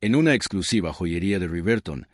En una exclusiva joyería de Riverton,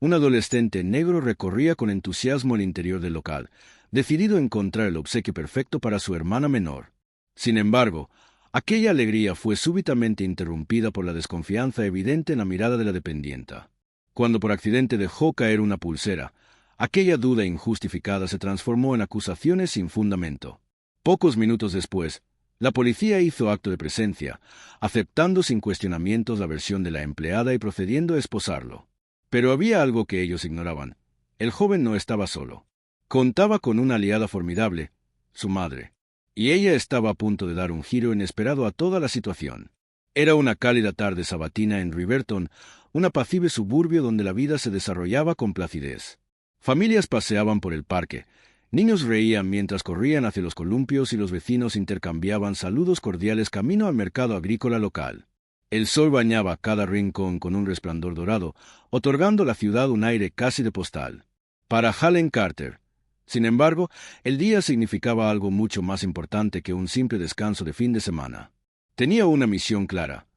un adolescente negro recorría con entusiasmo el interior del local, decidido a encontrar el obsequio perfecto para su hermana menor. Sin embargo, aquella alegría fue súbitamente interrumpida por la desconfianza evidente en la mirada de la dependienta. Cuando por accidente dejó caer una pulsera, aquella duda injustificada se transformó en acusaciones sin fundamento. Pocos minutos después, la policía hizo acto de presencia, aceptando sin cuestionamientos la versión de la empleada y procediendo a esposarlo. Pero había algo que ellos ignoraban. El joven no estaba solo. Contaba con una aliada formidable, su madre. Y ella estaba a punto de dar un giro inesperado a toda la situación. Era una cálida tarde sabatina en Riverton, un apacible suburbio donde la vida se desarrollaba con placidez. Familias paseaban por el parque, niños reían mientras corrían hacia los columpios y los vecinos intercambiaban saludos cordiales camino al mercado agrícola local. El sol bañaba cada rincón con un resplandor dorado, otorgando a la ciudad un aire casi de postal. Para Helen Carter, sin embargo, el día significaba algo mucho más importante que un simple descanso de fin de semana. Tenía una misión clara: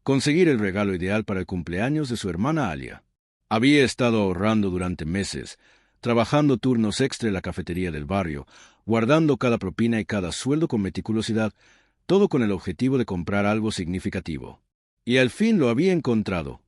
conseguir el regalo ideal para el cumpleaños de su hermana Alia. Había estado ahorrando durante meses, trabajando turnos extra en la cafetería del barrio, guardando cada propina y cada sueldo con meticulosidad, todo con el objetivo de comprar algo significativo. Y al fin lo había encontrado: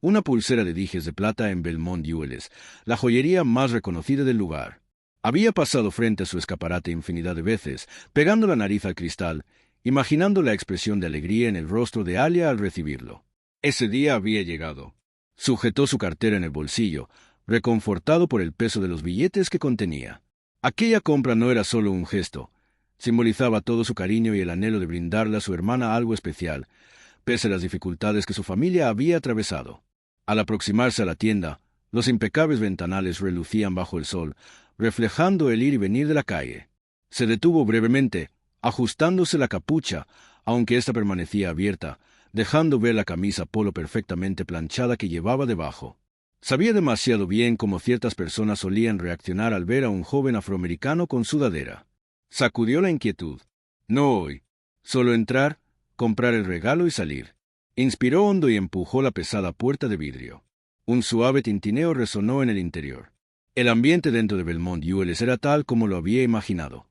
una pulsera de dijes de plata en Belmont Jewelers, la joyería más reconocida del lugar. Había pasado frente a su escaparate infinidad de veces, pegando la nariz al cristal, imaginando la expresión de alegría en el rostro de Alia al recibirlo. Ese día había llegado. Sujetó su cartera en el bolsillo, reconfortado por el peso de los billetes que contenía. Aquella compra no era solo un gesto, simbolizaba todo su cariño y el anhelo de brindarle a su hermana algo especial, pese a las dificultades que su familia había atravesado. Al aproximarse a la tienda, los impecables ventanales relucían bajo el sol, reflejando el ir y venir de la calle. Se detuvo brevemente, ajustándose la capucha, aunque ésta permanecía abierta, dejando ver la camisa polo perfectamente planchada que llevaba debajo. Sabía demasiado bien cómo ciertas personas solían reaccionar al ver a un joven afroamericano con sudadera. Sacudió la inquietud. No hoy. Solo entrar, comprar el regalo y salir. Inspiró hondo y empujó la pesada puerta de vidrio. Un suave tintineo resonó en el interior. El ambiente dentro de Belmont Jewelers era tal como lo había imaginado.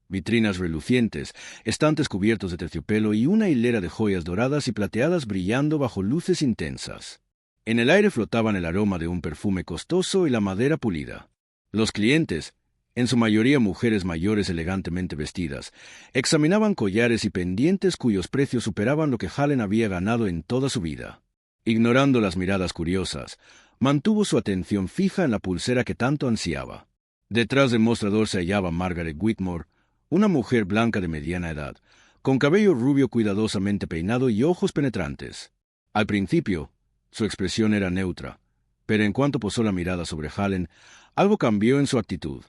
Vitrinas relucientes, estantes cubiertos de terciopelo y una hilera de joyas doradas y plateadas brillando bajo luces intensas. En el aire flotaban el aroma de un perfume costoso y la madera pulida. Los clientes, en su mayoría mujeres mayores elegantemente vestidas, examinaban collares y pendientes cuyos precios superaban lo que Helen había ganado en toda su vida. Ignorando las miradas curiosas, mantuvo su atención fija en la pulsera que tanto ansiaba. Detrás del mostrador se hallaba Margaret Whitmore, una mujer blanca de mediana edad, con cabello rubio cuidadosamente peinado y ojos penetrantes. Al principio, su expresión era neutra, pero en cuanto posó la mirada sobre Helen, algo cambió en su actitud.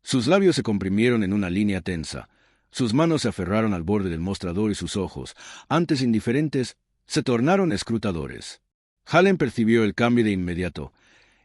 Sus labios se comprimieron en una línea tensa, sus manos se aferraron al borde del mostrador y sus ojos, antes indiferentes, se tornaron escrutadores. Helen percibió el cambio de inmediato,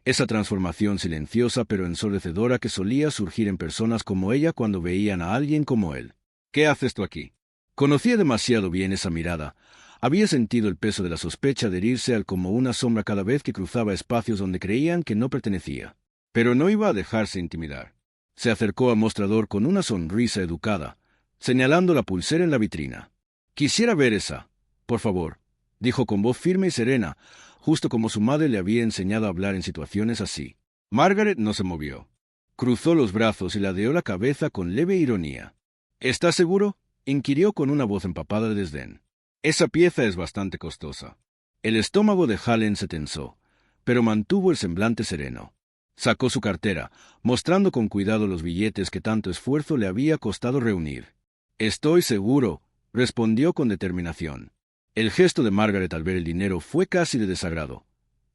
esa transformación silenciosa pero ensordecedora que solía surgir en personas como ella cuando veían a alguien como él. ¿Qué haces tú aquí? Conocía demasiado bien esa mirada. Había sentido el peso de la sospecha adherirse al como una sombra cada vez que cruzaba espacios donde creían que no pertenecía. Pero no iba a dejarse intimidar. Se acercó al mostrador con una sonrisa educada, señalando la pulsera en la vitrina. «Quisiera ver esa, por favor», dijo con voz firme y serena, justo como su madre le había enseñado a hablar en situaciones así. Margaret no se movió. Cruzó los brazos y ladeó la cabeza con leve ironía. «¿Estás seguro?», inquirió con una voz empapada de desdén. «Esa pieza es bastante costosa». El estómago de Helen se tensó, pero mantuvo el semblante sereno. Sacó su cartera, mostrando con cuidado los billetes que tanto esfuerzo le había costado reunir. «Estoy seguro», respondió con determinación. El gesto de Margaret al ver el dinero fue casi de desagrado.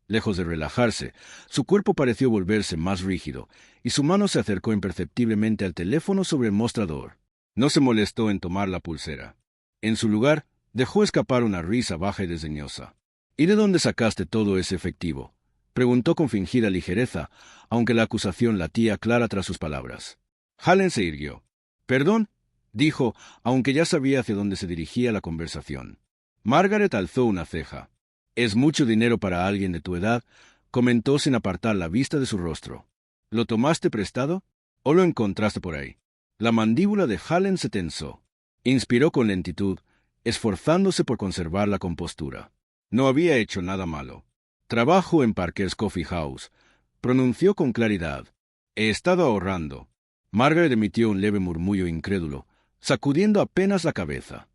Lejos de relajarse, su cuerpo pareció volverse más rígido, y su mano se acercó imperceptiblemente al teléfono sobre el mostrador. No se molestó en tomar la pulsera. En su lugar, dejó escapar una risa baja y desdeñosa. «¿Y de dónde sacaste todo ese efectivo?», preguntó con fingida ligereza, aunque la acusación latía clara tras sus palabras. Helen se irguió. «¿Perdón?», dijo, aunque ya sabía hacia dónde se dirigía la conversación. Margaret alzó una ceja. Es mucho dinero para alguien de tu edad, comentó sin apartar la vista de su rostro. ¿Lo tomaste prestado o lo encontraste por ahí? La mandíbula de Hallen se tensó. Inspiró con lentitud, esforzándose por conservar la compostura. No había hecho nada malo. Trabajo en Parker's Coffee House, pronunció con claridad. He estado ahorrando. Margaret emitió un leve murmullo incrédulo, sacudiendo apenas la cabeza.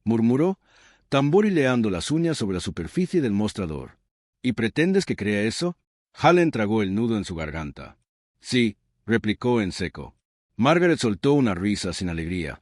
Murmuró, tamborileando las uñas sobre la superficie del mostrador. ¿Y pretendes que crea eso? Hallen tragó el nudo en su garganta. Sí, replicó en seco. Margaret soltó una risa sin alegría,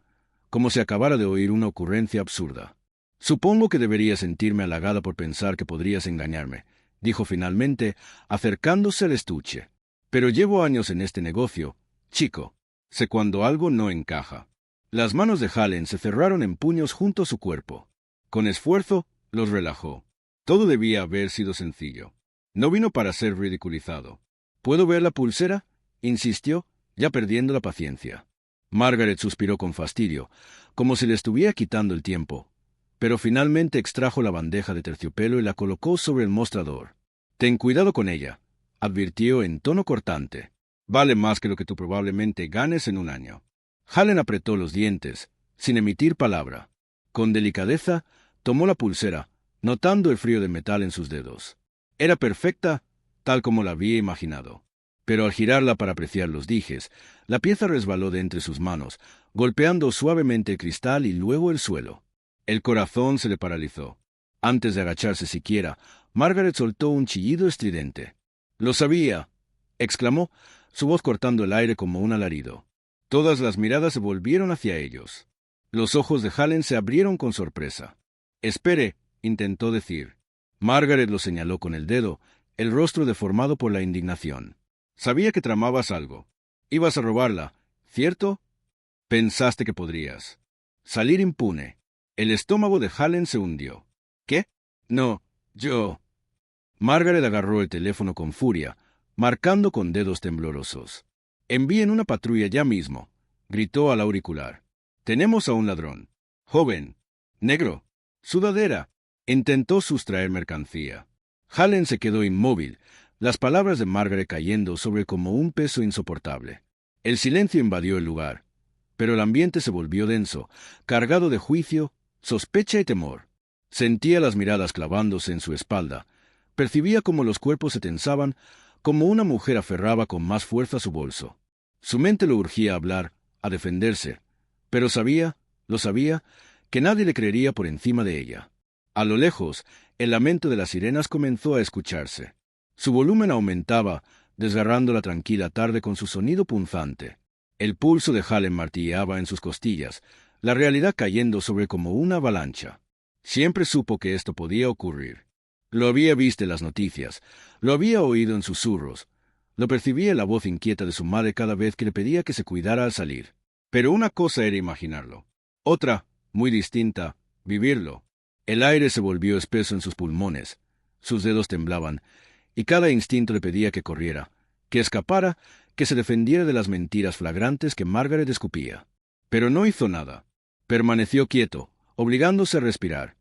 como si acabara de oír una ocurrencia absurda. Supongo que debería sentirme halagada por pensar que podrías engañarme, dijo finalmente, acercándose al estuche. Pero llevo años en este negocio, chico. Sé cuando algo no encaja. Las manos de Hallen se cerraron en puños junto a su cuerpo. Con esfuerzo, los relajó. Todo debía haber sido sencillo. No vino para ser ridiculizado. ¿Puedo ver la pulsera?, insistió, ya perdiendo la paciencia. Margaret suspiró con fastidio, como si le estuviera quitando el tiempo, pero finalmente extrajo la bandeja de terciopelo y la colocó sobre el mostrador. Ten cuidado con ella, advirtió en tono cortante. Vale más que lo que tú probablemente ganes en un año. Hallen apretó los dientes, sin emitir palabra. Con delicadeza, tomó la pulsera, notando el frío de metal en sus dedos. Era perfecta, tal como la había imaginado. Pero al girarla para apreciar los dijes, la pieza resbaló de entre sus manos, golpeando suavemente el cristal y luego el suelo. El corazón se le paralizó. Antes de agacharse siquiera, Margaret soltó un chillido estridente. «¡Lo sabía!», exclamó, su voz cortando el aire como un alarido. Todas las miradas se volvieron hacia ellos. Los ojos de Hallen se abrieron con sorpresa. «Espere», intentó decir. Margaret lo señaló con el dedo, el rostro deformado por la indignación. «Sabía que tramabas algo. Ibas a robarla, ¿cierto? Pensaste que podrías salir impune». El estómago de Hallen se hundió. «¿Qué? No, yo...». Margaret agarró el teléfono con furia, marcando con dedos temblorosos. «Envíen una patrulla ya mismo», gritó al auricular. «Tenemos a un ladrón. Joven. Negro. Sudadera». Intentó sustraer mercancía. Hallen se quedó inmóvil, las palabras de Margaret cayendo sobre él como un peso insoportable. El silencio invadió el lugar, pero el ambiente se volvió denso, cargado de juicio, sospecha y temor. Sentía las miradas clavándose en su espalda, percibía cómo los cuerpos se tensaban, como una mujer aferraba con más fuerza su bolso. Su mente lo urgía a hablar, a defenderse, pero lo sabía, que nadie le creería por encima de ella. A lo lejos, el lamento de las sirenas comenzó a escucharse. Su volumen aumentaba, desgarrando la tranquila tarde con su sonido punzante. El pulso de Hallen martilleaba en sus costillas, la realidad cayendo sobre como una avalancha. Siempre supo que esto podía ocurrir. Lo había visto en las noticias, lo había oído en susurros, lo percibía en la voz inquieta de su madre cada vez que le pedía que se cuidara al salir. Pero una cosa era imaginarlo. Otra, muy distinta, vivirlo. El aire se volvió espeso en sus pulmones, sus dedos temblaban, y cada instinto le pedía que corriera, que escapara, que se defendiera de las mentiras flagrantes que Margaret escupía. Pero no hizo nada. Permaneció quieto, obligándose a respirar,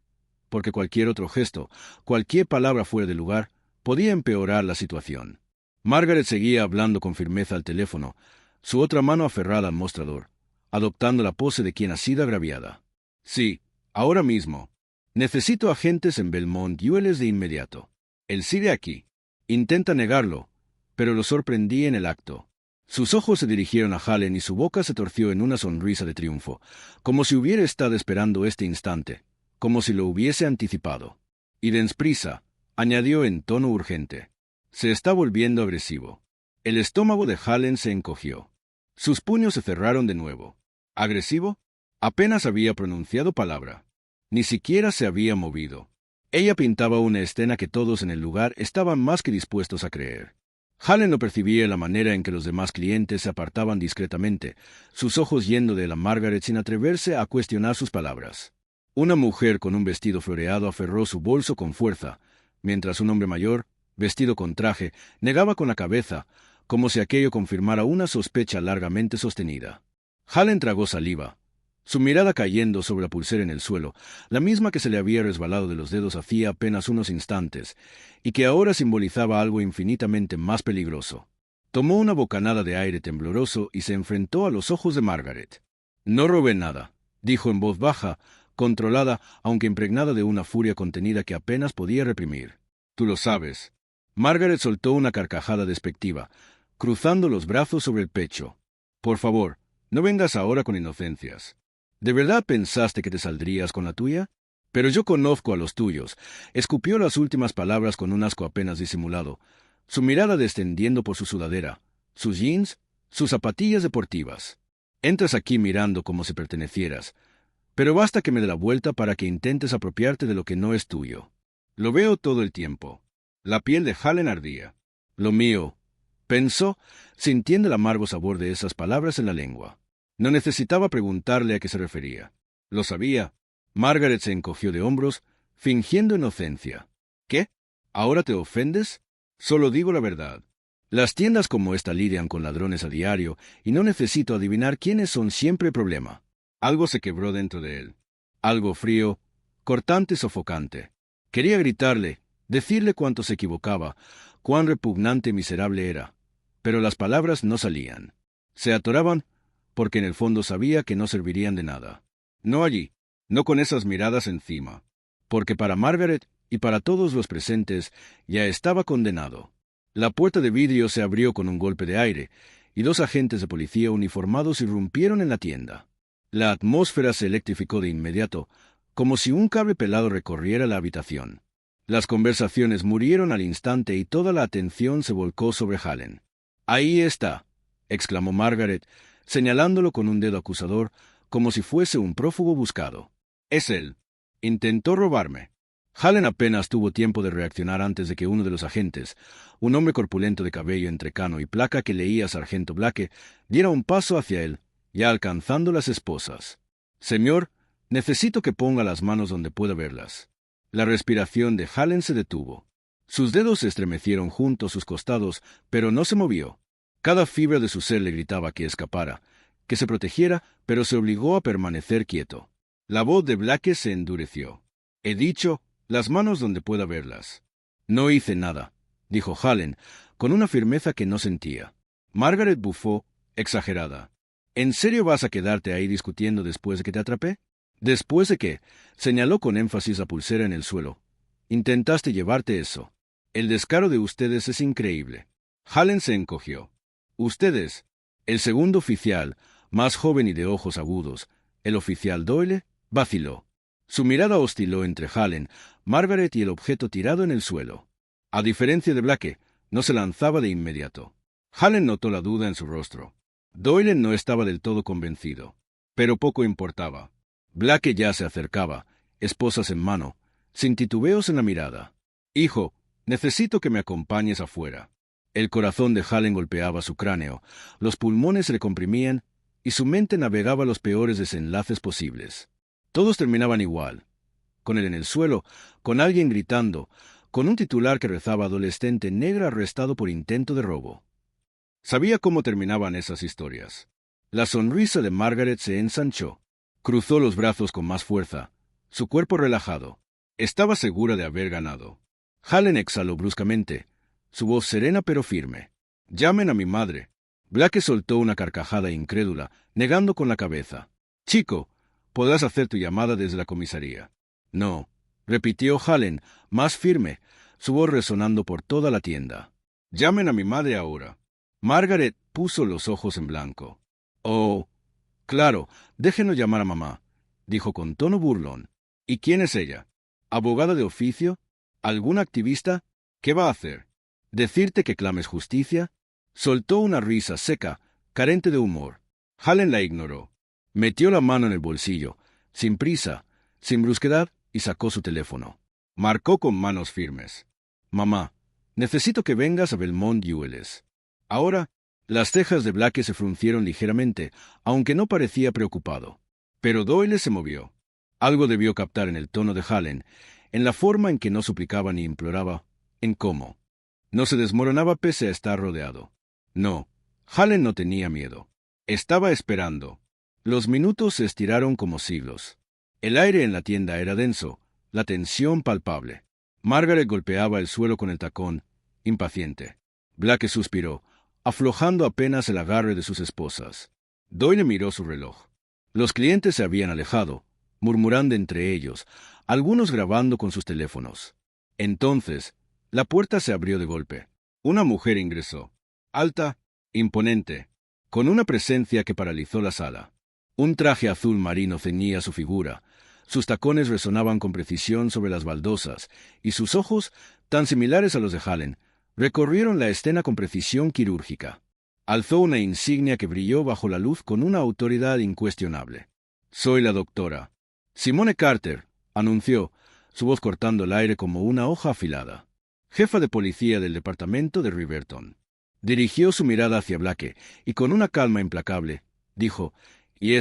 porque cualquier otro gesto, cualquier palabra fuera de lugar, podía empeorar la situación. Margaret seguía hablando con firmeza al teléfono, su otra mano aferrada al mostrador, adoptando la pose de quien ha sido agraviada. «Sí, ahora mismo. Necesito agentes en Belmont ULS de inmediato. Él sigue aquí». Intenta negarlo, pero lo sorprendí en el acto. Sus ojos se dirigieron a Hallen y su boca se torció en una sonrisa de triunfo, como si hubiera estado esperando este instante, como si lo hubiese anticipado. «Y dens prisa», añadió en tono urgente. «Se está volviendo agresivo». El estómago de Hallen se encogió. Sus puños se cerraron de nuevo. ¿Agresivo? Apenas había pronunciado palabra. Ni siquiera se había movido. Ella pintaba una escena que todos en el lugar estaban más que dispuestos a creer. Hallen lo percibía en la manera en que los demás clientes se apartaban discretamente, sus ojos yendo de la Margaret sin atreverse a cuestionar sus palabras. Una mujer con un vestido floreado aferró su bolso con fuerza, mientras un hombre mayor, vestido con traje, negaba con la cabeza, como si aquello confirmara una sospecha largamente sostenida. Hallen tragó saliva. su mirada cayendo sobre la pulsera en el suelo, la misma que se le había resbalado de los dedos hacía apenas unos instantes, y que ahora simbolizaba algo infinitamente más peligroso. Tomó una bocanada de aire tembloroso y se enfrentó a los ojos de Margaret. «No robé nada», dijo en voz baja, controlada, aunque impregnada de una furia contenida que apenas podía reprimir. «Tú lo sabes». Margaret soltó una carcajada despectiva, cruzando los brazos sobre el pecho. «Por favor, no vengas ahora con inocencias. ¿De verdad pensaste que te saldrías con la tuya? Pero yo conozco a los tuyos». Escupió las últimas palabras con un asco apenas disimulado, su mirada descendiendo por su sudadera, sus jeans, sus zapatillas deportivas. «Entras aquí mirando como si pertenecieras, pero basta que me dé la vuelta para que intentes apropiarte de lo que no es tuyo. Lo veo todo el tiempo». La piel de Hallen ardía. «Lo mío», pensó, sintiendo el amargo sabor de esas palabras en la lengua. No necesitaba preguntarle a qué se refería. Lo sabía. Margaret se encogió de hombros, fingiendo inocencia. «¿Qué? ¿Ahora te ofendes? Solo digo la verdad. Las tiendas como esta lidian con ladrones a diario y no necesito adivinar quiénes son siempre problema». Algo se quebró dentro de él. Algo frío, cortante y sofocante. Quería gritarle, decirle cuánto se equivocaba, cuán repugnante y miserable era. Pero las palabras no salían. Se atoraban porque en el fondo sabía que no servirían de nada. No allí, no con esas miradas encima. Porque para Margaret y para todos los presentes ya estaba condenado. La puerta de vidrio se abrió con un golpe de aire, y 2 agentes de policía uniformados irrumpieron en la tienda. La atmósfera se electrificó de inmediato, como si un cable pelado recorriera la habitación. Las conversaciones murieron al instante y toda la atención se volcó sobre Hallen. «Ahí está», exclamó Margaret, señalándolo con un dedo acusador, como si fuese un prófugo buscado. «Es él. Intentó robarme». Hallen apenas tuvo tiempo de reaccionar antes de que uno de los agentes, un hombre corpulento de cabello entrecano y placa que leía Sargento Blake, diera un paso hacia él, ya alcanzando las esposas. «Señor, necesito que ponga las manos donde pueda verlas». La respiración de Hallen se detuvo. Sus dedos se estremecieron junto a sus costados, pero no se movió. Cada fibra de su ser le gritaba que escapara, que se protegiera, pero se obligó a permanecer quieto. La voz de Blake se endureció. «He dicho, las manos donde pueda verlas». «No hice nada», dijo Hallen, con una firmeza que no sentía. Margaret bufó, exagerada. «¿En serio vas a quedarte ahí discutiendo después de que te atrapé? ¿Después de que?» Señaló con énfasis la pulsera en el suelo. «Intentaste llevarte eso. El descaro de ustedes es increíble». Hallen se encogió. «Ustedes». El segundo oficial, más joven y de ojos agudos, el oficial Doyle, vaciló. Su mirada osciló entre Hallen, Margaret y el objeto tirado en el suelo. A diferencia de Blake, no se lanzaba de inmediato. Hallen notó la duda en su rostro. Doyle no estaba del todo convencido, pero poco importaba. Blake ya se acercaba, esposas en mano, sin titubeos en la mirada. «Hijo, necesito que me acompañes afuera». El corazón de Hallen golpeaba su cráneo, los pulmones se le comprimían y su mente navegaba los peores desenlaces posibles. Todos terminaban igual, con él en el suelo, con alguien gritando, con un titular que rezaba adolescente negra arrestado por intento de robo. Sabía cómo terminaban esas historias. La sonrisa de Margaret se ensanchó. Cruzó los brazos con más fuerza, su cuerpo relajado. Estaba segura de haber ganado. Hallen exhaló bruscamente, su voz serena pero firme. «Llamen a mi madre». Blake soltó una carcajada incrédula, negando con la cabeza. «Chico, podrás hacer tu llamada desde la comisaría». «No», repitió Hallen, más firme, su voz resonando por toda la tienda. «Llamen a mi madre ahora». Margaret puso los ojos en blanco. «Oh, claro, déjenlo llamar a mamá», dijo con tono burlón. «¿Y quién es ella? ¿Abogada de oficio? ¿Algún activista? ¿Qué va a hacer? ¿Decirte que clames justicia?» Soltó una risa seca, carente de humor. Hallen la ignoró. Metió la mano en el bolsillo, sin prisa, sin brusquedad, y sacó su teléfono. Marcó con manos firmes. «Mamá, necesito que vengas a Belmont Jewelers». Ahora, las cejas de Blake se fruncieron ligeramente, aunque no parecía preocupado. Pero Doyle se movió. Algo debió captar en el tono de Hallen, en la forma en que no suplicaba ni imploraba, en cómo. No se desmoronaba pese a estar rodeado. No, Hallen no tenía miedo. Estaba esperando. Los minutos se estiraron como siglos. El aire en la tienda era denso, la tensión palpable. Margaret golpeaba el suelo con el tacón, impaciente. Blake suspiró, aflojando apenas el agarre de sus esposas. Doyle miró su reloj. Los clientes se habían alejado, murmurando entre ellos, algunos grabando con sus teléfonos. Entonces, la puerta se abrió de golpe. Una mujer ingresó, alta, imponente, con una presencia que paralizó la sala. Un traje azul marino ceñía su figura, sus tacones resonaban con precisión sobre las baldosas, y sus ojos, tan similares a los de Hallen, recorrieron la escena con precisión quirúrgica. Alzó una insignia que brilló bajo la luz con una autoridad incuestionable. «Soy la doctora Simone Carter», anunció, su voz cortando el aire como una hoja afilada. «Jefa de policía del departamento de Riverton». Dirigió su mirada hacia Blake, y con una calma implacable, dijo, «Y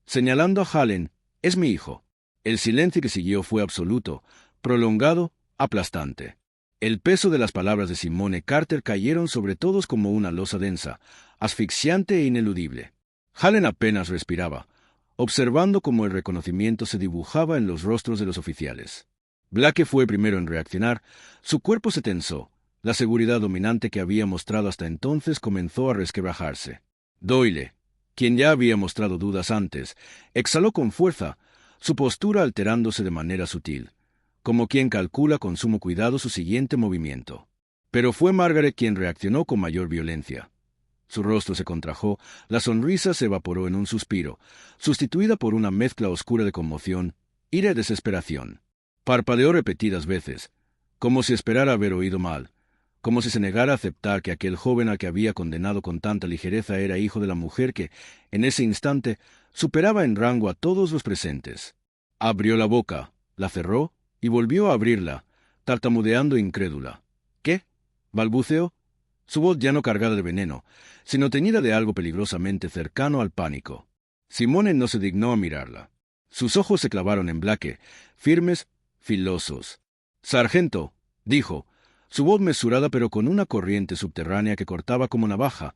señalando a Hallen, es mi hijo». El silencio que siguió fue absoluto, prolongado, aplastante. El peso de las palabras de Simone Carter cayeron sobre todos como una losa densa, asfixiante e ineludible. Hallen apenas respiraba, observando cómo el reconocimiento se dibujaba en los rostros de los oficiales. Blake fue primero en reaccionar, su cuerpo se tensó, la seguridad dominante que había mostrado hasta entonces comenzó a resquebrajarse. Doyle, quien ya había mostrado dudas antes, exhaló con fuerza, su postura alterándose de manera sutil, como quien calcula con sumo cuidado su siguiente movimiento. Pero fue Margaret quien reaccionó con mayor violencia. Su rostro se contrajo, la sonrisa se evaporó en un suspiro, sustituida por una mezcla oscura de conmoción, ira y desesperación. Parpadeó repetidas veces, como si esperara haber oído mal, como si se negara a aceptar que aquel joven al que había condenado con tanta ligereza era hijo de la mujer que, en ese instante, superaba en rango a todos los presentes. Abrió la boca, la cerró y volvió a abrirla, tartamudeando incrédula. «¿Qué?», balbuceó, su voz ya no cargada de veneno, sino teñida de algo peligrosamente cercano al pánico. Simone no se dignó a mirarla. Sus ojos se clavaron en Blake, firmes, filosos. «Sargento», dijo, su voz mesurada pero con una corriente subterránea que cortaba como navaja,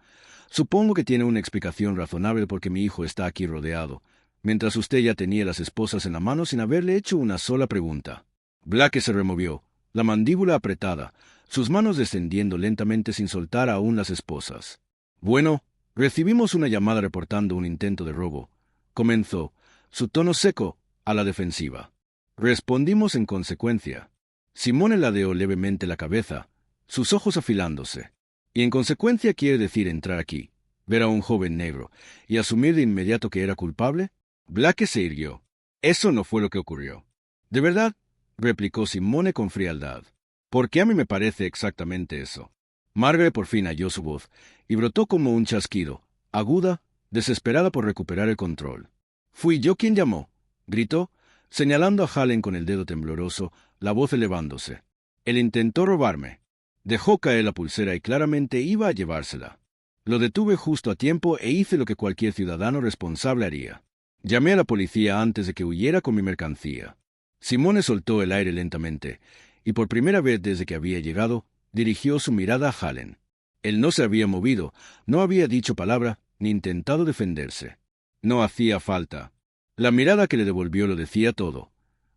«supongo que tiene una explicación razonable porque mi hijo está aquí rodeado, mientras usted ya tenía las esposas en la mano sin haberle hecho una sola pregunta». Blake se removió, la mandíbula apretada, sus manos descendiendo lentamente sin soltar aún las esposas. «Bueno, recibimos una llamada reportando un intento de robo», comenzó, su tono seco, a la defensiva. Respondimos en consecuencia. Simone ladeó levemente la cabeza, sus ojos afilándose. «Y en consecuencia quiere decir entrar aquí, ver a un joven negro, y asumir de inmediato que era culpable». Blake se irguió. «Eso no fue lo que ocurrió». «¿De verdad?», replicó Simone con frialdad. «Porque a mí me parece exactamente eso». Margaret por fin halló su voz, y brotó como un chasquido, aguda, desesperada por recuperar el control. «Fui yo quien llamó», gritó, señalando a Hallen con el dedo tembloroso, la voz elevándose. «Él intentó robarme. Dejó caer la pulsera y claramente iba a llevársela. Lo detuve justo a tiempo e hice lo que cualquier ciudadano responsable haría. Llamé a la policía antes de que huyera con mi mercancía». Simone soltó el aire lentamente, y por primera vez desde que había llegado, dirigió su mirada a Hallen. Él no se había movido, no había dicho palabra, ni intentado defenderse. No hacía falta. La mirada que le devolvió lo decía todo.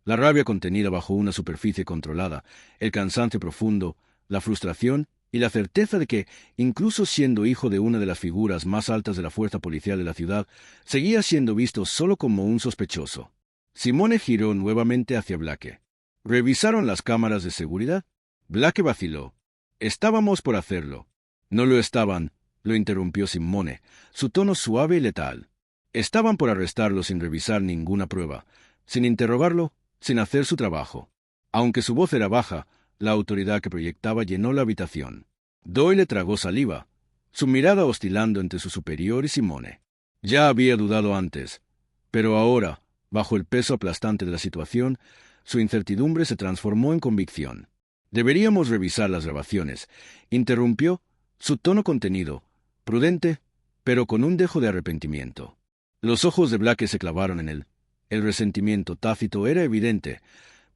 La rabia contenida bajo una superficie controlada, el cansancio profundo, la frustración y la certeza de que, incluso siendo hijo de una de las figuras más altas de la fuerza policial de la ciudad, seguía siendo visto solo como un sospechoso. Simone giró nuevamente hacia Blake. «¿Revisaron las cámaras de seguridad?». Blake vaciló. «Estábamos por hacerlo». «No lo estaban», lo interrumpió Simone, su tono suave y letal. «Estaban por arrestarlo sin revisar ninguna prueba, sin interrogarlo, sin hacer su trabajo». Aunque su voz era baja, la autoridad que proyectaba llenó la habitación. Doyle tragó saliva, su mirada oscilando entre su superior y Simone. Ya había dudado antes, pero ahora, bajo el peso aplastante de la situación, su incertidumbre se transformó en convicción. «Deberíamos revisar las grabaciones», interrumpió, su tono contenido, prudente, pero con un dejo de arrepentimiento. Los ojos de Blake se clavaron en él. El resentimiento tácito era evidente,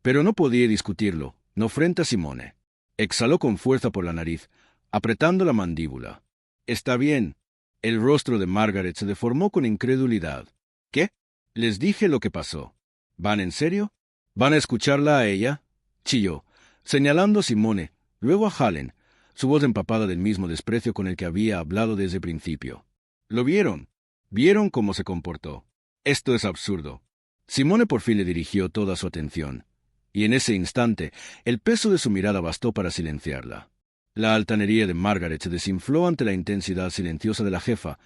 pero no podía discutirlo, no frente a Simone. Exhaló con fuerza por la nariz, apretando la mandíbula. «Está bien». El rostro de Margaret se deformó con incredulidad. ¿Qué? Les dije lo que pasó. ¿Van en serio? ¿Van a escucharla a ella? Chilló, señalando a Simone, luego a Hallen, su voz empapada del mismo desprecio con el que había hablado desde el principio. ¿Lo vieron? ¿Vieron cómo se comportó? Esto es absurdo. Simone por fin le dirigió toda su atención, y en ese instante el peso de su mirada bastó para silenciarla. La altanería de Margaret se desinfló ante la intensidad silenciosa de la jefa,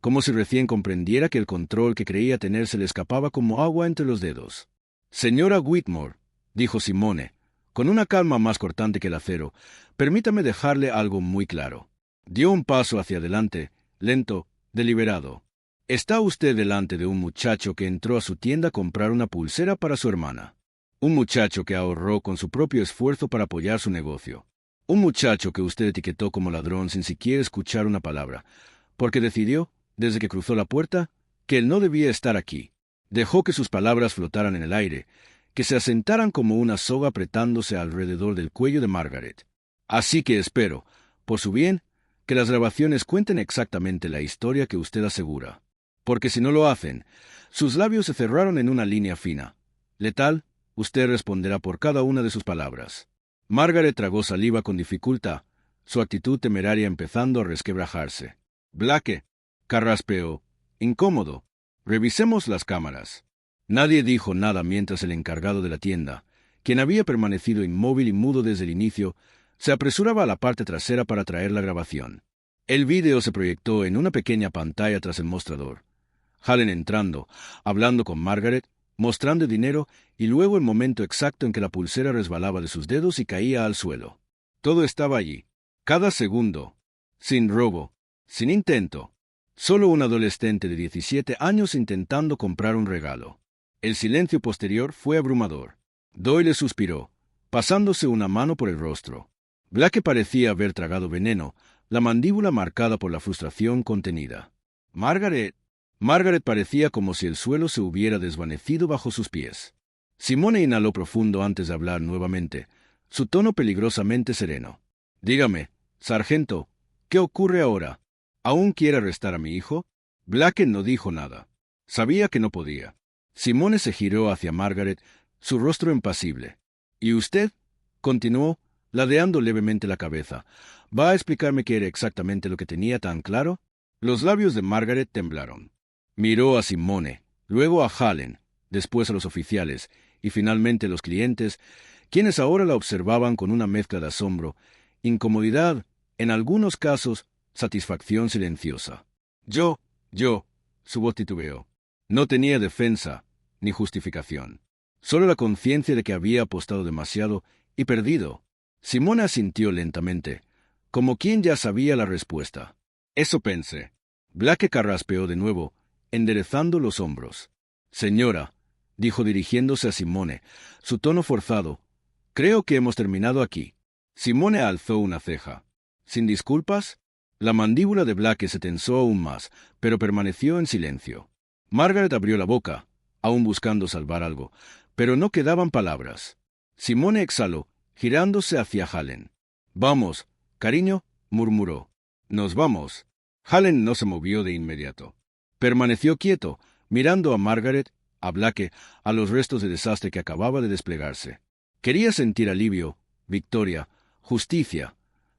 como si recién comprendiera que el control que creía tener se le escapaba como agua entre los dedos. Señora Whitmore, dijo Simone, con una calma más cortante que el acero, permítame dejarle algo muy claro. Dio un paso hacia adelante, lento, deliberado. Está usted delante de un muchacho que entró a su tienda a comprar una pulsera para su hermana. Un muchacho que ahorró con su propio esfuerzo para apoyar su negocio. Un muchacho que usted etiquetó como ladrón sin siquiera escuchar una palabra, porque decidió, desde que cruzó la puerta, que él no debía estar aquí. Dejó que sus palabras flotaran en el aire, que se asentaran como una soga apretándose alrededor del cuello de Margaret. Así que espero, por su bien, que las grabaciones cuenten exactamente la historia que usted asegura. Porque si no lo hacen, sus labios se cerraron en una línea fina. Letal, usted responderá por cada una de sus palabras. Margaret tragó saliva con dificultad, su actitud temeraria empezando a resquebrajarse. Blake, carraspeó, incómodo. Revisemos las cámaras. Nadie dijo nada mientras el encargado de la tienda, quien había permanecido inmóvil y mudo desde el inicio, se apresuraba a la parte trasera para traer la grabación. El vídeo se proyectó en una pequeña pantalla tras el mostrador. Hallen entrando, hablando con Margaret, mostrando dinero y luego el momento exacto en que la pulsera resbalaba de sus dedos y caía al suelo. Todo estaba allí, cada segundo, sin robo, sin intento. Solo un adolescente de 17 años intentando comprar un regalo. El silencio posterior fue abrumador. Doyle suspiró, pasándose una mano por el rostro. Blake parecía haber tragado veneno, la mandíbula marcada por la frustración contenida. Margaret parecía como si el suelo se hubiera desvanecido bajo sus pies. Simone inhaló profundo antes de hablar nuevamente, su tono peligrosamente sereno. Dígame, sargento, ¿qué ocurre ahora? ¿Aún quiere arrestar a mi hijo? Blake no dijo nada. Sabía que no podía. Simone se giró hacia Margaret, su rostro impasible. ¿Y usted? Continuó, ladeando levemente la cabeza. ¿Va a explicarme qué era exactamente lo que tenía tan claro? Los labios de Margaret temblaron. Miró a Simone, luego a Hallen, después a los oficiales, y finalmente a los clientes, quienes ahora la observaban con una mezcla de asombro, incomodidad, en algunos casos, satisfacción silenciosa. Yo, su voz titubeó. No tenía defensa, ni justificación. Solo la conciencia de que había apostado demasiado y perdido. Simone asintió lentamente, como quien ya sabía la respuesta. Eso pensé. Blake carraspeó de nuevo, enderezando los hombros. Señora, dijo dirigiéndose a Simone, su tono forzado, creo que hemos terminado aquí. Simone alzó una ceja. ¿Sin disculpas? La mandíbula de Blake se tensó aún más, pero permaneció en silencio. Margaret abrió la boca, aún buscando salvar algo, pero no quedaban palabras. Simone exhaló, girándose hacia Hallen. Vamos, cariño, murmuró. Nos vamos. Hallen no se movió de inmediato. Permaneció quieto, mirando a Margaret, a Blake, a los restos de desastre que acababa de desplegarse. Quería sentir alivio, victoria, justicia,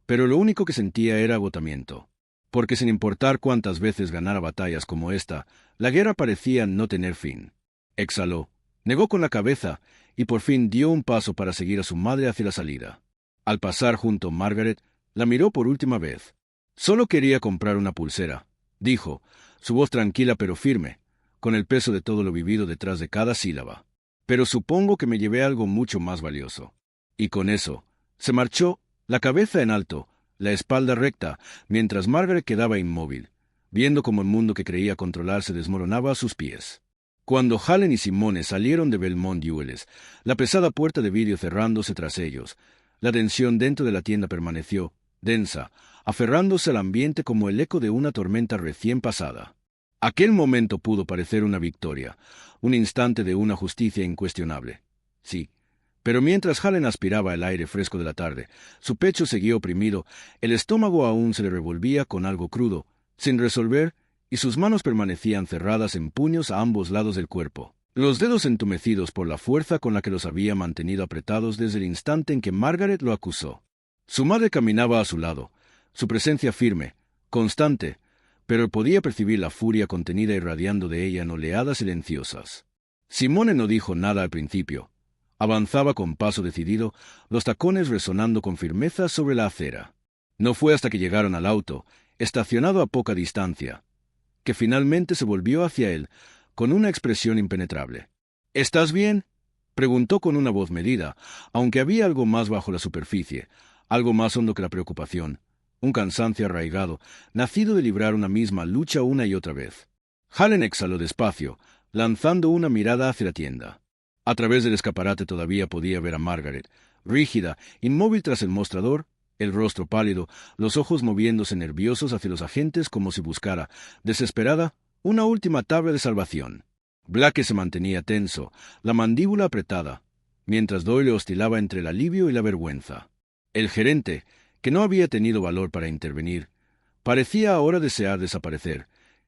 pero lo único que sentía era agotamiento. Porque sin importar cuántas veces ganara batallas como esta, la guerra parecía no tener fin. Exhaló, negó con la cabeza y por fin dio un paso para seguir a su madre hacia la salida. Al pasar junto a Margaret, la miró por última vez. Solo quería comprar una pulsera, dijo, su voz tranquila pero firme, con el peso de todo lo vivido detrás de cada sílaba. Pero supongo que me llevé algo mucho más valioso. Y con eso, se marchó, la cabeza en alto, la espalda recta, mientras Margaret quedaba inmóvil, viendo cómo el mundo que creía controlar se desmoronaba a sus pies. Cuando Hallen y Simone salieron de Belmont Jewelers, la pesada puerta de vidrio cerrándose tras ellos, la tensión dentro de la tienda permaneció, densa, aferrándose al ambiente como el eco de una tormenta recién pasada. Aquel momento pudo parecer una victoria, un instante de una justicia incuestionable. Sí, pero mientras Hallen aspiraba el aire fresco de la tarde, su pecho seguía oprimido, el estómago aún se le revolvía con algo crudo, sin resolver y sus manos permanecían cerradas en puños a ambos lados del cuerpo, los dedos entumecidos por la fuerza con la que los había mantenido apretados desde el instante en que Margaret lo acusó. Su madre caminaba a su lado, su presencia firme, constante, pero podía percibir la furia contenida irradiando de ella en oleadas silenciosas. Simone no dijo nada al principio. Avanzaba con paso decidido, los tacones resonando con firmeza sobre la acera. No fue hasta que llegaron al auto, estacionado a poca distancia, que finalmente se volvió hacia él, con una expresión impenetrable. —¿Estás bien? —preguntó con una voz medida, aunque había algo más bajo la superficie, algo más hondo que la preocupación, un cansancio arraigado, nacido de librar una misma lucha una y otra vez. Hallen exhaló despacio, lanzando una mirada hacia la tienda. A través del escaparate todavía podía ver a Margaret, rígida, inmóvil tras el mostrador, el rostro pálido, los ojos moviéndose nerviosos hacia los agentes como si buscara, desesperada, una última tabla de salvación. Blake se mantenía tenso, la mandíbula apretada, mientras Doyle oscilaba entre el alivio y la vergüenza. El gerente, que no había tenido valor para intervenir, parecía ahora desear desaparecer,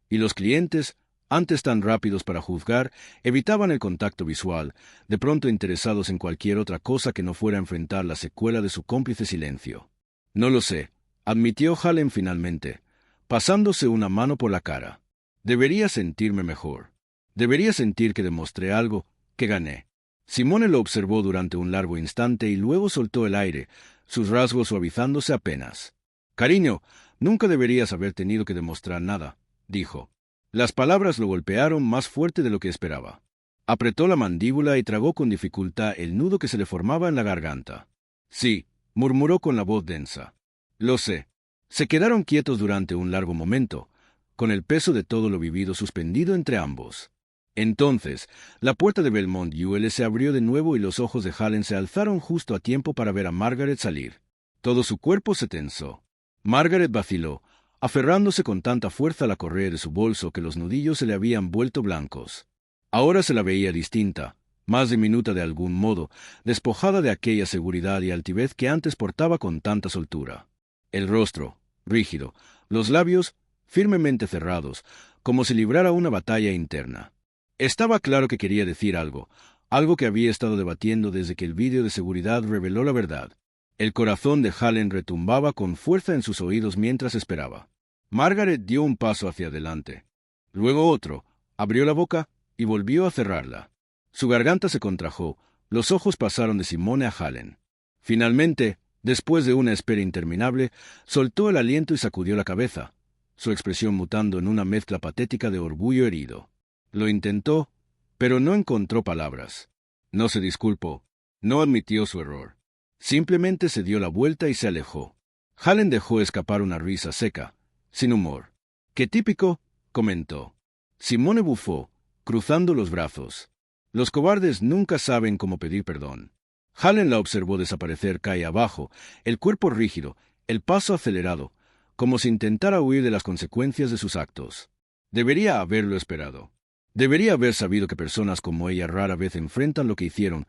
y los clientes, antes tan rápidos para juzgar, evitaban el contacto visual, de pronto interesados en cualquier otra cosa que no fuera enfrentar la secuela de su cómplice silencio. —No lo sé —admitió Hallen finalmente, pasándose una mano por la cara—. Debería sentirme mejor. Debería sentir que demostré algo, que gané. Simone lo observó durante un largo instante y luego soltó el aire, sus rasgos suavizándose apenas. —Cariño, nunca deberías haber tenido que demostrar nada —dijo. Las palabras lo golpearon más fuerte de lo que esperaba. Apretó la mandíbula y tragó con dificultad el nudo que se le formaba en la garganta. —Sí —murmuró con la voz densa—. Lo sé. Se quedaron quietos durante un largo momento, con el peso de todo lo vivido suspendido entre ambos. Entonces, la puerta de Belmont UL se abrió de nuevo y los ojos de Hallen se alzaron justo a tiempo para ver a Margaret salir. Todo su cuerpo se tensó. Margaret vaciló, aferrándose con tanta fuerza a la correa de su bolso que los nudillos se le habían vuelto blancos. Ahora se la veía distinta, más diminuta de algún modo, despojada de aquella seguridad y altivez que antes portaba con tanta soltura. El rostro, rígido, los labios, firmemente cerrados, como si librara una batalla interna. Estaba claro que quería decir algo, algo que había estado debatiendo desde que el vídeo de seguridad reveló la verdad. El corazón de Hallen retumbaba con fuerza en sus oídos mientras esperaba. Margaret dio un paso hacia adelante. Luego otro, abrió la boca y volvió a cerrarla. Su garganta se contrajo, los ojos pasaron de Simone a Hallen. Finalmente, después de una espera interminable, soltó el aliento y sacudió la cabeza, su expresión mutando en una mezcla patética de orgullo herido. Lo intentó, pero no encontró palabras. No se disculpó, no admitió su error. Simplemente se dio la vuelta y se alejó. Hallen dejó escapar una risa seca, sin humor. —¡Qué típico! —comentó. Simone bufó, cruzando los brazos. Los cobardes nunca saben cómo pedir perdón. Hallen la observó desaparecer calle abajo, el cuerpo rígido, el paso acelerado, como si intentara huir de las consecuencias de sus actos. Debería haberlo esperado. Debería haber sabido que personas como ella rara vez enfrentan lo que hicieron,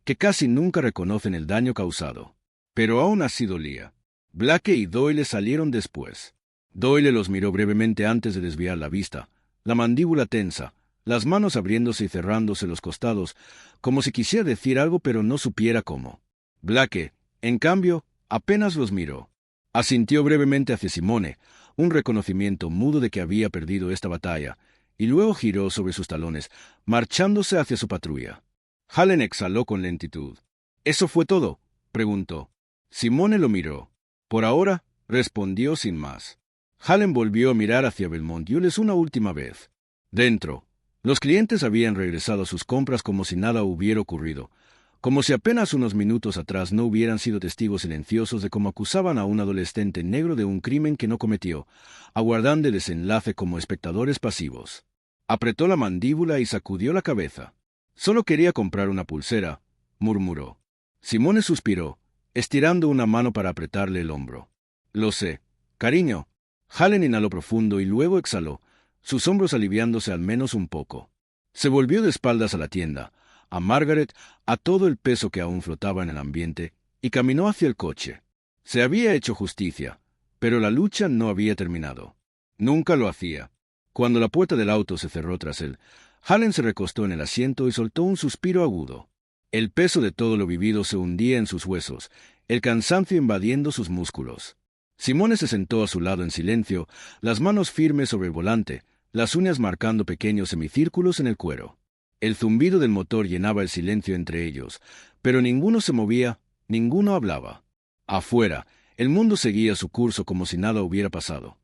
que casi nunca reconocen el daño causado. Pero aún así dolía. Blake y Doyle salieron después. Doyle los miró brevemente antes de desviar la vista, la mandíbula tensa, las manos abriéndose y cerrándose los costados, como si quisiera decir algo pero no supiera cómo. Blake, en cambio, apenas los miró. Asintió brevemente hacia Simone, un reconocimiento mudo de que había perdido esta batalla, y luego giró sobre sus talones, marchándose hacia su patrulla. Hallen exhaló con lentitud. —¿Eso fue todo? —preguntó. Simone lo miró. —Por ahora —respondió sin más. Hallen volvió a mirar hacia Belmont Yules una última vez. Dentro, los clientes habían regresado a sus compras como si nada hubiera ocurrido, como si apenas unos minutos atrás no hubieran sido testigos silenciosos de cómo acusaban a un adolescente negro de un crimen que no cometió, aguardando el desenlace como espectadores pasivos. Apretó la mandíbula y sacudió la cabeza. —Solo quería comprar una pulsera —murmuró. Simone suspiró, estirando una mano para apretarle el hombro. —Lo sé, cariño. Hallen inhaló profundo y luego exhaló, sus hombros aliviándose al menos un poco. Se volvió de espaldas a la tienda, a Margaret, a todo el peso que aún flotaba en el ambiente, y caminó hacia el coche. Se había hecho justicia, pero la lucha no había terminado. Nunca lo hacía. Cuando la puerta del auto se cerró tras él, Hallen se recostó en el asiento y soltó un suspiro agudo. El peso de todo lo vivido se hundía en sus huesos, el cansancio invadiendo sus músculos. Simone se sentó a su lado en silencio, las manos firmes sobre el volante, las uñas marcando pequeños semicírculos en el cuero. El zumbido del motor llenaba el silencio entre ellos, pero ninguno se movía, ninguno hablaba. Afuera, el mundo seguía su curso como si nada hubiera pasado.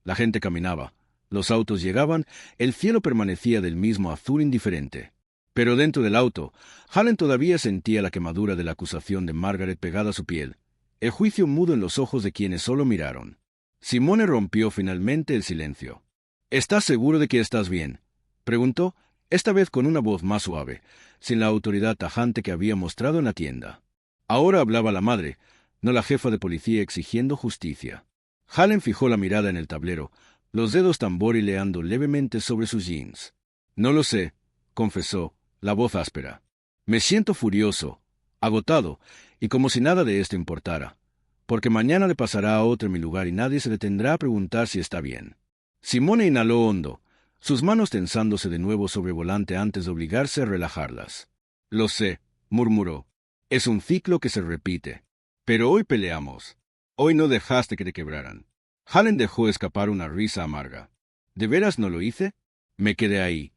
La gente caminaba, los autos llegaban, el cielo permanecía del mismo azul indiferente. Pero dentro del auto, Hallen todavía sentía la quemadura de la acusación de Margaret pegada a su piel, el juicio mudo en los ojos de quienes solo miraron. Simone rompió finalmente el silencio. «¿Estás seguro de que estás bien?», preguntó, esta vez con una voz más suave, sin la autoridad tajante que había mostrado en la tienda. Ahora hablaba la madre, no la jefa de policía exigiendo justicia. Hallen fijó la mirada en el tablero, los dedos tamborileando levemente sobre sus jeans. «No lo sé», confesó, la voz áspera. «Me siento furioso, agotado, y como si nada de esto importara, porque mañana le pasará a otro en mi lugar y nadie se detendrá a preguntar si está bien». Simone inhaló hondo, sus manos tensándose de nuevo sobre el volante antes de obligarse a relajarlas. «Lo sé», murmuró. «Es un ciclo que se repite. Pero hoy peleamos. Hoy no dejaste que te quebraran». Hallen dejó escapar una risa amarga. «¿De veras no lo hice?». Me quedé ahí,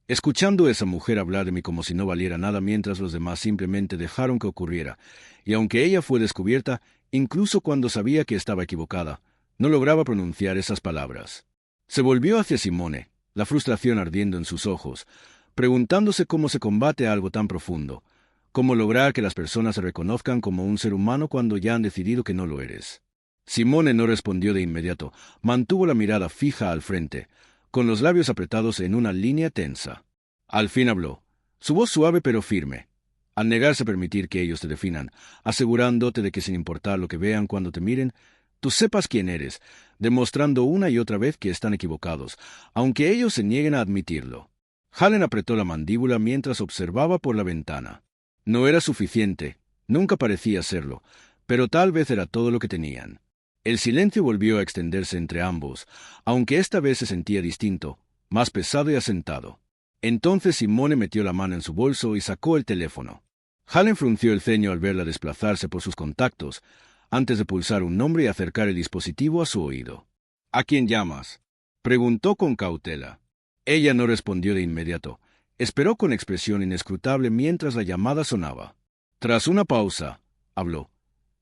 escuchando a esa mujer hablar de mí como si no valiera nada mientras los demás simplemente dejaron que ocurriera, y aunque ella fue descubierta, incluso cuando sabía que estaba equivocada, no lograba pronunciar esas palabras. Se volvió hacia Simone, la frustración ardiendo en sus ojos, preguntándose cómo se combate algo tan profundo, cómo lograr que las personas se reconozcan como un ser humano cuando ya han decidido que no lo eres. Simone no respondió de inmediato, mantuvo la mirada fija al frente, con los labios apretados en una línea tensa. Al fin habló, su voz suave pero firme. Al negarse a permitir que ellos te definan, asegurándote de que sin importar lo que vean cuando te miren, tú sepas quién eres, demostrando una y otra vez que están equivocados, aunque ellos se nieguen a admitirlo. Hallen apretó la mandíbula mientras observaba por la ventana. No era suficiente, nunca parecía serlo, pero tal vez era todo lo que tenían. El silencio volvió a extenderse entre ambos, aunque esta vez se sentía distinto, más pesado y asentado. Entonces Simone metió la mano en su bolso y sacó el teléfono. Hallen frunció el ceño al verla desplazarse por sus contactos, antes de pulsar un nombre y acercar el dispositivo a su oído. «¿A quién llamas?», preguntó con cautela. Ella no respondió de inmediato. Esperó con expresión inescrutable mientras la llamada sonaba. Tras una pausa, habló.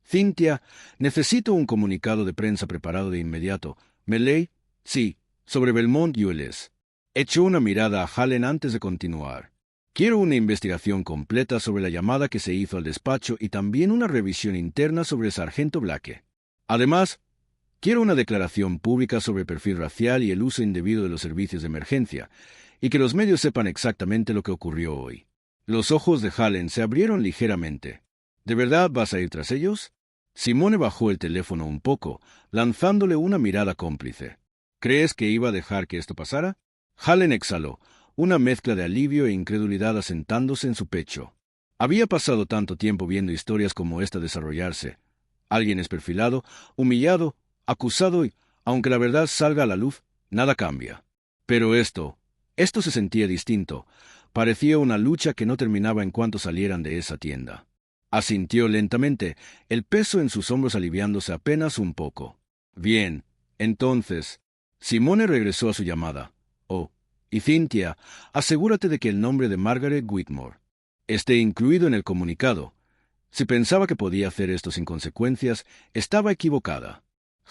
«Cynthia, necesito un comunicado de prensa preparado de inmediato. ¿Melee? Sí, sobre Belmont ULS». Echó una mirada a Hallen antes de continuar. «Quiero una investigación completa sobre la llamada que se hizo al despacho y también una revisión interna sobre el sargento Blake. Además, quiero una declaración pública sobre el perfil racial y el uso indebido de los servicios de emergencia, y que los medios sepan exactamente lo que ocurrió hoy». Los ojos de Hallen se abrieron ligeramente. «¿De verdad vas a ir tras ellos?». Simone bajó el teléfono un poco, lanzándole una mirada cómplice. «¿Crees que iba a dejar que esto pasara?». Hallen exhaló, una mezcla de alivio e incredulidad asentándose en su pecho. Había pasado tanto tiempo viendo historias como esta desarrollarse. Alguien es perfilado, humillado, acusado y, aunque la verdad salga a la luz, nada cambia. Pero esto se sentía distinto. Parecía una lucha que no terminaba en cuanto salieran de esa tienda. Asintió lentamente, el peso en sus hombros aliviándose apenas un poco. «Bien, entonces». Simone regresó a su llamada. «Oh, y Cynthia, asegúrate de que el nombre de Margaret Whitmore esté incluido en el comunicado. Si pensaba que podía hacer esto sin consecuencias, estaba equivocada».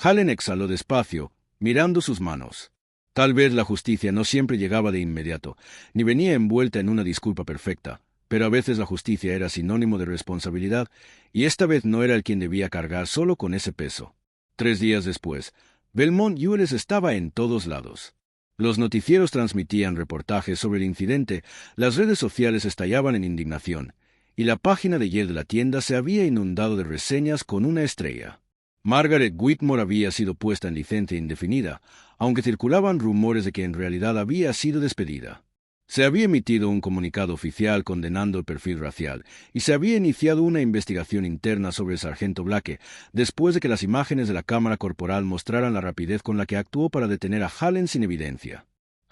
Hallen exhaló despacio, mirando sus manos. Tal vez la justicia no siempre llegaba de inmediato, ni venía envuelta en una disculpa perfecta, pero a veces la justicia era sinónimo de responsabilidad, y esta vez no era el quien debía cargar solo con ese peso. 3 días después, Belmont ULS estaba en todos lados. Los noticieros transmitían reportajes sobre el incidente, las redes sociales estallaban en indignación, y la página de Yale de la tienda se había inundado de reseñas con una estrella. Margaret Whitmore había sido puesta en licencia indefinida, aunque circulaban rumores de que en realidad había sido despedida. Se había emitido un comunicado oficial condenando el perfil racial, y se había iniciado una investigación interna sobre el sargento Blake, después de que las imágenes de la cámara corporal mostraran la rapidez con la que actuó para detener a Hallen sin evidencia.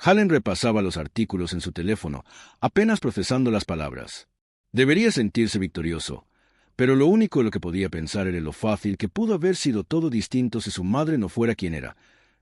Hallen repasaba los artículos en su teléfono, apenas procesando las palabras. Debería sentirse victorioso, pero lo único en lo que podía pensar era lo fácil que pudo haber sido todo distinto si su madre no fuera quien era,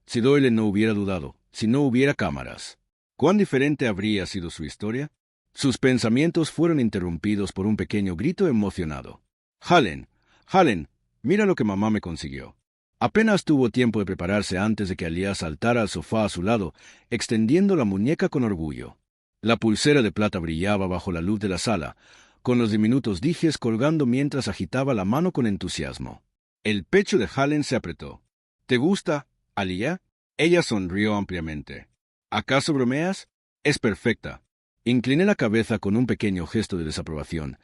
si Doyle no hubiera dudado, si no hubiera cámaras. ¿Cuán diferente habría sido su historia? Sus pensamientos fueron interrumpidos por un pequeño grito emocionado. Hallen, Hallen, mira lo que mamá me consiguió. Apenas tuvo tiempo de prepararse antes de que Alia saltara al sofá a su lado, extendiendo la muñeca con orgullo. La pulsera de plata brillaba bajo la luz de la sala, con los diminutos dijes colgando mientras agitaba la mano con entusiasmo. El pecho de Hallen se apretó. ¿Te gusta, Alia? Ella sonrió ampliamente. ¿Acaso bromeas? Es perfecta. Incliné la cabeza con un pequeño gesto de desaprobación,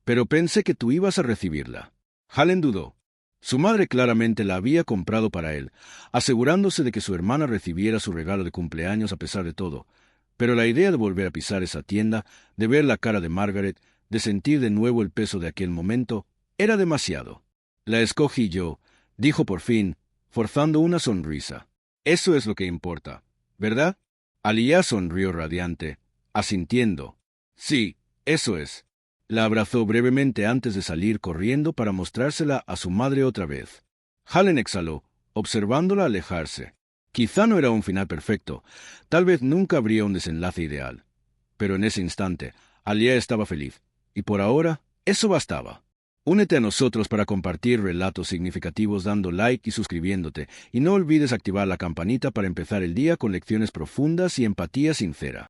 pero pensé que tú ibas a recibirla. Hallen dudó. Su madre claramente la había comprado para él, asegurándose de que su hermana recibiera su regalo de cumpleaños a pesar de todo, pero la idea de volver a pisar esa tienda, de ver la cara de Margaret, de sentir de nuevo el peso de aquel momento, era demasiado. La escogí yo, dijo por fin, forzando una sonrisa. Eso es lo que importa, ¿verdad? Alia sonrió radiante, asintiendo. Sí, eso es. La abrazó brevemente antes de salir corriendo para mostrársela a su madre otra vez. Hallen exhaló, observándola alejarse. Quizá no era un final perfecto, tal vez nunca habría un desenlace ideal. Pero en ese instante, Alia estaba feliz, y por ahora, eso bastaba. Únete a nosotros para compartir relatos significativos dando like y suscribiéndote, y no olvides activar la campanita para empezar el día con lecciones profundas y empatía sincera.